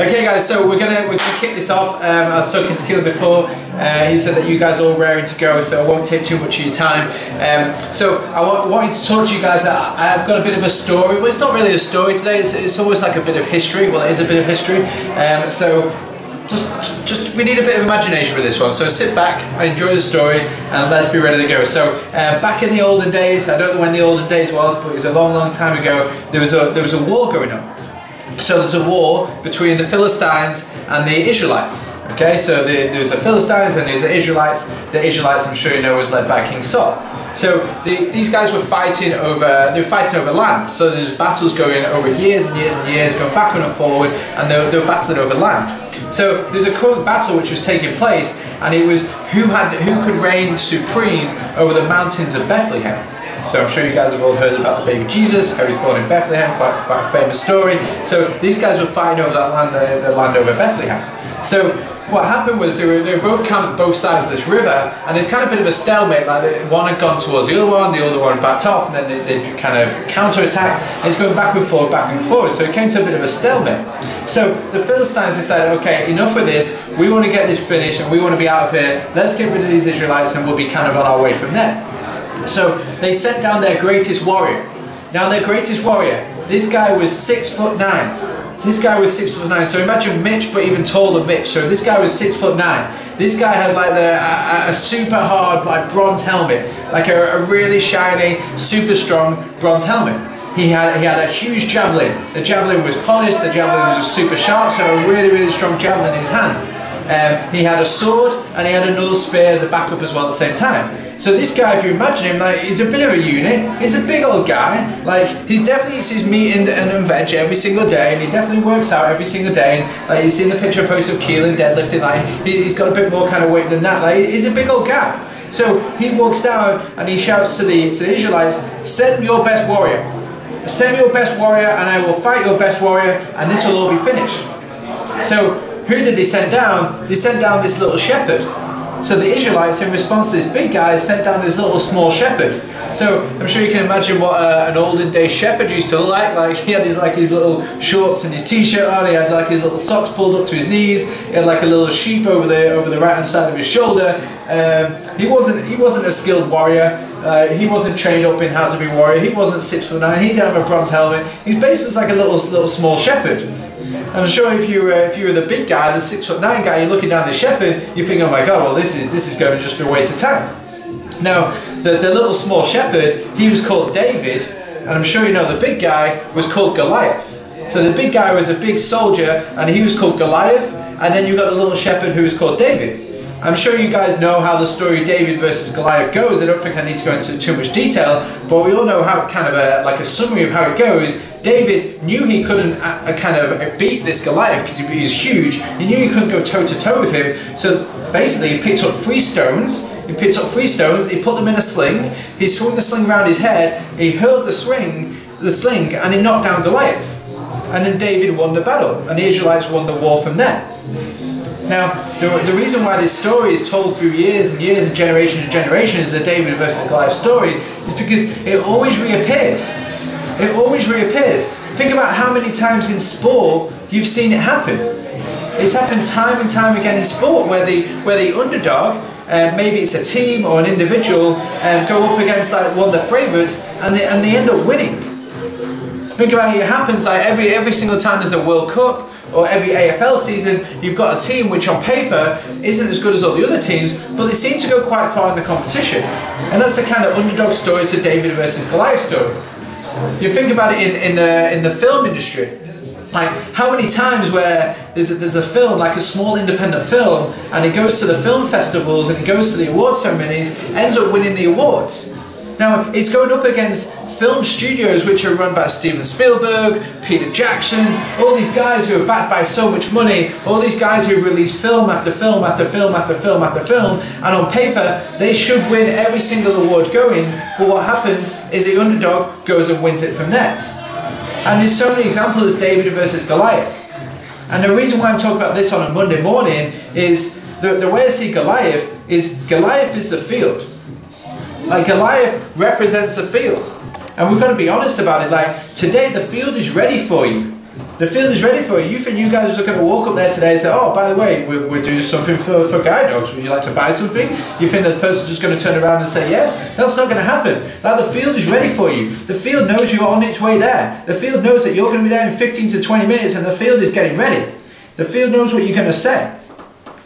Okay guys, so we're gonna kick this off. I was talking to Keelan before. He said that you guys are all raring to go, so I won't take too much of your time. So I wanted to talk to you guys that I've got a bit of a story. Well, it's not really a story today. It's almost like a bit of history. Well, it is a bit of history. So just we need a bit of imagination with this one. So sit back, enjoy the story, and let's be ready to go. So back in the olden days, I don't know when the olden days was, but it was a long time ago. There was a war going on. So there's a war between the Philistines and the Israelites. Okay, so there's the Philistines and there's the Israelites. The Israelites, I'm sure you know, was led by King Saul. So these guys were fighting over land. So there's battles going over years and years and years, going backward and forward, and they were battling over land. So there's a current battle which was taking place, and it was who could reign supreme over the mountains of Bethlehem. So I'm sure you guys have all heard about the baby Jesus, how he was born in Bethlehem, quite a famous story. So these guys were fighting over that land, the land over Bethlehem. So what happened was they were both camped both sides of this river, and it's kind of a bit of a stalemate. Like one had gone towards the other one backed off, and then they kind of counter-attacked, and it's going back and forward. So it came to a bit of a stalemate. So the Philistines decided, okay, enough with this. We want to get this finished, and we want to be out of here. Let's get rid of these Israelites, and we'll be kind of on our way from there. So they sent down their greatest warrior. Now their greatest warrior, this guy was 6'9". This guy was 6'9". So imagine Mitch, but even taller Mitch. So this guy was 6'9". This guy had like a super hard like bronze helmet, like a really shiny, super strong bronze helmet. He had a huge javelin. The javelin was polished. The javelin was super sharp. So a really strong javelin in his hand. He had a sword and he had another spear as a backup as well at the same time. So this guy, if you imagine him, like he's a bit of a unit. He's a big old guy. Like he definitely eats his meat and veg every single day, and he definitely works out every single day. And like you've seen the picture post of Keelan deadlifting, like he's got a bit more kind of weight than that. Like he's a big old guy. So he walks down and he shouts to the Israelites, "Send your best warrior. Send me your best warrior, and I will fight your best warrior, and this will all be finished." So who did they send down? They sent down this little shepherd. So the Israelites, in response to this big guy, sent down this little small shepherd. So I'm sure you can imagine what an olden day shepherd used to look like. Like he had his little shorts and his t-shirt on. He had like his little socks pulled up to his knees. He had like a little sheep over the right hand side of his shoulder. He wasn't a skilled warrior. He wasn't trained up in how to be a warrior. He wasn't 6'9". He didn't have a bronze helmet. He's basically like a little small shepherd. I'm sure if you were the big guy, the 6'9" guy, you're looking down the shepherd, you think, oh my god, well this is going to just be a waste of time. Now, the little small shepherd, he was called David, and I'm sure you know the big guy was called Goliath. So the big guy was a big soldier, and he was called Goliath, and then you got the little shepherd who was called David. I'm sure you guys know how the story David versus Goliath goes. I don't think I need to go into too much detail, but we all know how kind of like a summary of how it goes. David knew he couldn't kind of beat this Goliath because he was huge. He knew he couldn't go toe to toe with him. So basically, he picked up 3 stones. He put them in a sling. He swung the sling around his head. He hurled the sling, and he knocked down Goliath. And then David won the battle, and the Israelites won the war from there. Now, the reason why this story is told through years and years and generations, the David versus Goliath story, is because it always reappears. It always reappears. Think about how many times in sport you've seen it happen. It's happened time and time again in sport where the underdog, maybe it's a team or an individual, go up against like one of the favourites and they end up winning. Think about it, it happens like every single time there's a World Cup or every AFL season. You've got a team which on paper isn't as good as all the other teams, but they seem to go quite far in the competition. And that's the kind of underdog story, it's the David versus Goliath story. You think about it in the film industry. Like how many times where there's a film, like a small independent film, and it goes to the film festivals and it goes to the award ceremonies, ends up winning the awards. Now it's going up against film studios which are run by Steven Spielberg, Peter Jackson, all these guys who are backed by so much money, all these guys who release film after film after film after film after film, and on paper they should win every single award going, but what happens is the underdog goes and wins it from there. And there's so many examples as David versus Goliath. And the reason why I'm talking about this on a Monday morning is the way I see Goliath is the field. Like Goliath represents the field. And we've got to be honest about it, like today the field is ready for you. The field is ready for you. You think you guys are just going to walk up there today and say, oh, by the way, we're doing something for guide dogs. Would you like to buy something? You think the person's just going to turn around and say yes? That's not going to happen. Like, the field is ready for you. The field knows you're on its way there. The field knows that you're going to be there in 15 to 20 minutes and the field is getting ready. The field knows what you're going to say.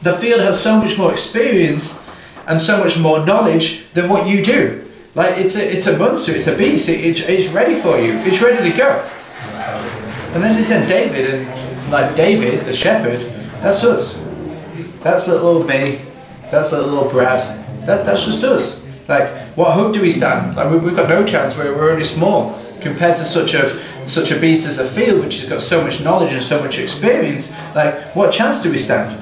The field has so much more experience and so much more knowledge than what you do. Like, it's a monster, it's a beast, it's ready for you, it's ready to go. And then they send David, and like David, the shepherd, that's us. That's little old me, that's little old Brad, that's just us. Like, what hope do we stand? Like, we've got no chance, we're only small compared to such a beast as the field, which has got so much knowledge and so much experience. Like, what chance do we stand?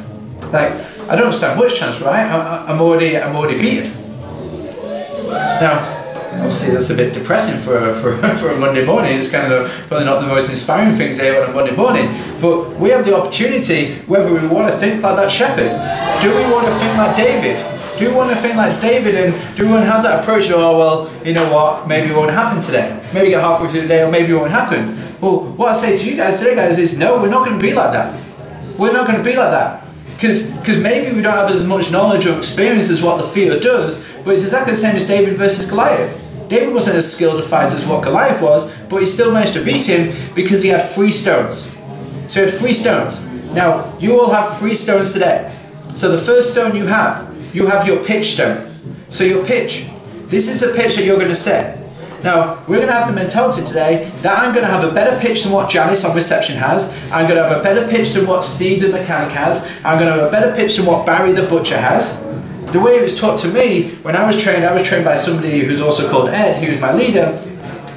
Like, I don't stand much chance, right? I'm already beaten. Now, obviously that's a bit depressing for a Monday morning. It's kind of probably not the most inspiring thing to hear on a Monday morning. But we have the opportunity, whether we want to think like that shepherd. Do we want to think like David? Do we want to think like David, and do we want to have that approach of, oh, well, you know what, maybe it won't happen today. Maybe get halfway through the day, or maybe it won't happen. Well, what I say to you guys today, guys, is no, we're not going to be like that. We're not going to be like that. Because maybe we don't have as much knowledge or experience as what the field does, but it's exactly the same as David versus Goliath. David wasn't as skilled a fighter as what Goliath was, but he still managed to beat him because he had 3 stones. So he had 3 stones. Now, you all have 3 stones today. So the first stone you have your pitch stone. So your pitch, this is the pitch that you're going to set. Now, we're going to have the mentality today that I'm going to have a better pitch than what Janice on reception has. I'm going to have a better pitch than what Steve the mechanic has. I'm going to have a better pitch than what Barry the butcher has. The way it was taught to me, when I was trained by somebody who's also called Ed, he was my leader.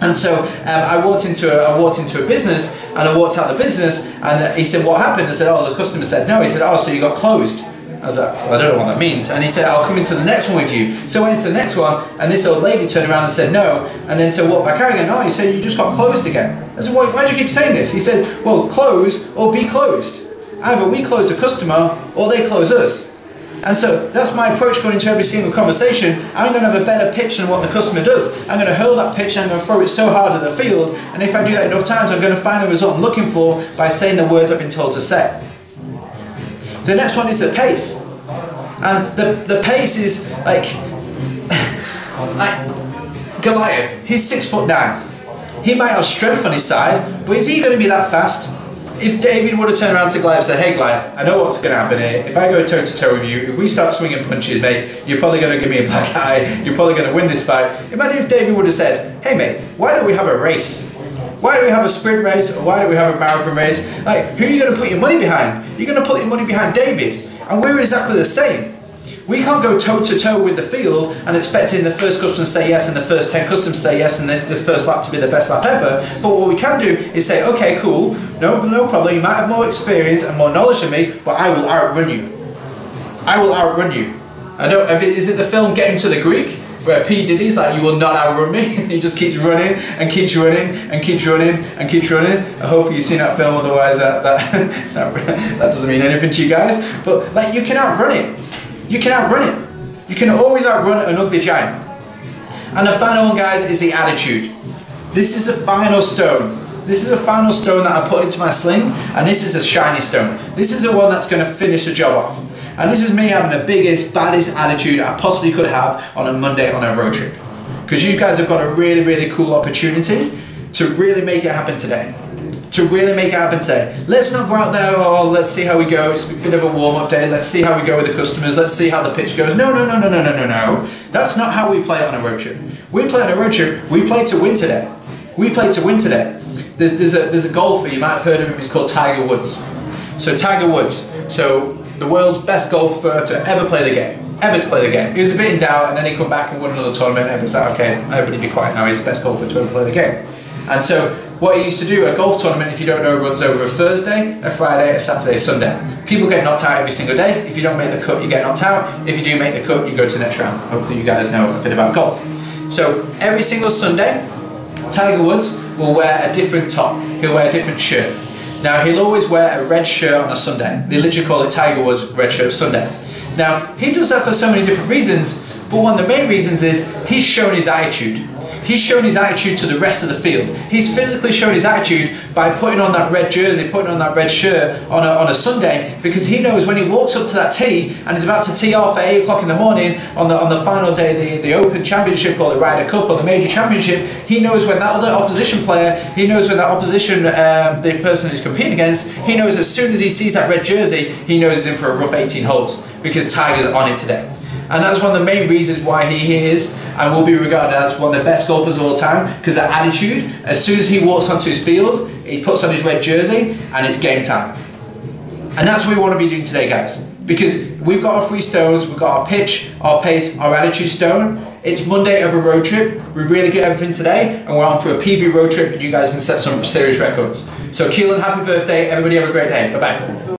And so I walked into a business, and I walked out the business, and he said, what happened? I said, oh, the customer said no. He said, oh, so you got closed. I was like, well, I don't know what that means. And he said, I'll come into the next one with you. So I went into the next one, and this old lady turned around and said no, and then so walked back out again. Oh, he said, you just got closed again. I said, why do you keep saying this? He says, well, close or be closed. Either we close the customer, or they close us. And so that's my approach going into every single conversation. I'm going to have a better pitch than what the customer does. I'm going to hurl that pitch and I'm going to throw it so hard at the field, and if I do that enough times, I'm going to find the result I'm looking for by saying the words I've been told to say. The next one is the pace. And the pace is like Goliath. He's 6'9". He might have strength on his side, but is he going to be that fast? If David would have turned around to Goliath and said, hey Goliath, I know what's going to happen here. If I go toe to toe with you, if we start swinging punches, mate, you're probably going to give me a black eye. You're probably going to win this fight. Imagine if David would have said, hey mate, why don't we have a race? Why do we have a sprint race, or why do we have a marathon race? Like, who are you going to put your money behind? You're going to put your money behind David. And we're exactly the same. We can't go toe to toe with the field and expecting the first customer to say yes and the first 10 customers say yes and the first lap to be the best lap ever. But what we can do is say, okay, cool, no problem. You might have more experience and more knowledge than me, but I will outrun you. I will outrun you. Is it the film Get Him to the Greek? Where P. Diddy's like, you will not outrun me. He just keeps running and keeps running and keeps running and keeps running. Hopefully you've seen that film, otherwise that doesn't mean anything to you guys. But like, you can outrun it. You can outrun it. You can always outrun an ugly giant. And the final one, guys, is the attitude. This is the final stone. This is the final stone that I put into my sling, and this is a shiny stone. This is the one that's going to finish the job off. And this is me having the biggest, baddest attitude I possibly could have on a Monday on a road trip. Because you guys have got a really, really cool opportunity to really make it happen today. To really make it happen today. Let's not go out there, oh, let's see how we go. It's a bit of a warm-up day. Let's see how we go with the customers. Let's see how the pitch goes. No. That's not how we play on a road trip. We play on a road trip. We play to win today. We play to win today. There's a golfer, you might have heard of him, he's called Tiger Woods. So Tiger Woods, so the world's best golfer to ever play the game. Ever to play the game. He was a bit in doubt, and then he come back and won another tournament, and everybody's like, okay, everybody be quiet now, he's the best golfer to ever play the game. And so what he used to do, a golf tournament, if you don't know, runs over a Thursday, a Friday, a Saturday, a Sunday. People get knocked out every single day. If you don't make the cut, you get knocked out. If you do make the cut, you go to the next round. Hopefully you guys know a bit about golf. So every single Sunday, Tiger Woods will wear a different top. He'll wear a different shirt. Now, he'll always wear a red shirt on a Sunday. They literally call it Tiger Woods Red Shirt Sunday. Now, he does that for so many different reasons, but one of the main reasons is he's shown his attitude. he's shown his attitude to the rest of the field. He's physically shown his attitude by putting on that red jersey, putting on that red shirt on a Sunday, because he knows when he walks up to that tee and is about to tee off at 8 o'clock in the morning on the final day, the Open Championship or the Ryder Cup or the Major Championship, he knows when that other opposition player, he knows when that opposition, the person he's competing against, he knows as soon as he sees that red jersey, he knows he's in for a rough 18 holes, because Tiger's on it today. And that's one of the main reasons why he is and will be regarded as one of the best golfers of all time, because that attitude, as soon as he walks onto his field, he puts on his red jersey and it's game time. And that's what we want to be doing today, guys, because we've got our 3 stones, we've got our pitch, our pace, our attitude stone. It's Monday of a road trip. We really get everything today, and we're on for a PB road trip, and you guys can set some serious records. So Keelan, happy birthday. Everybody have a great day. Bye-bye.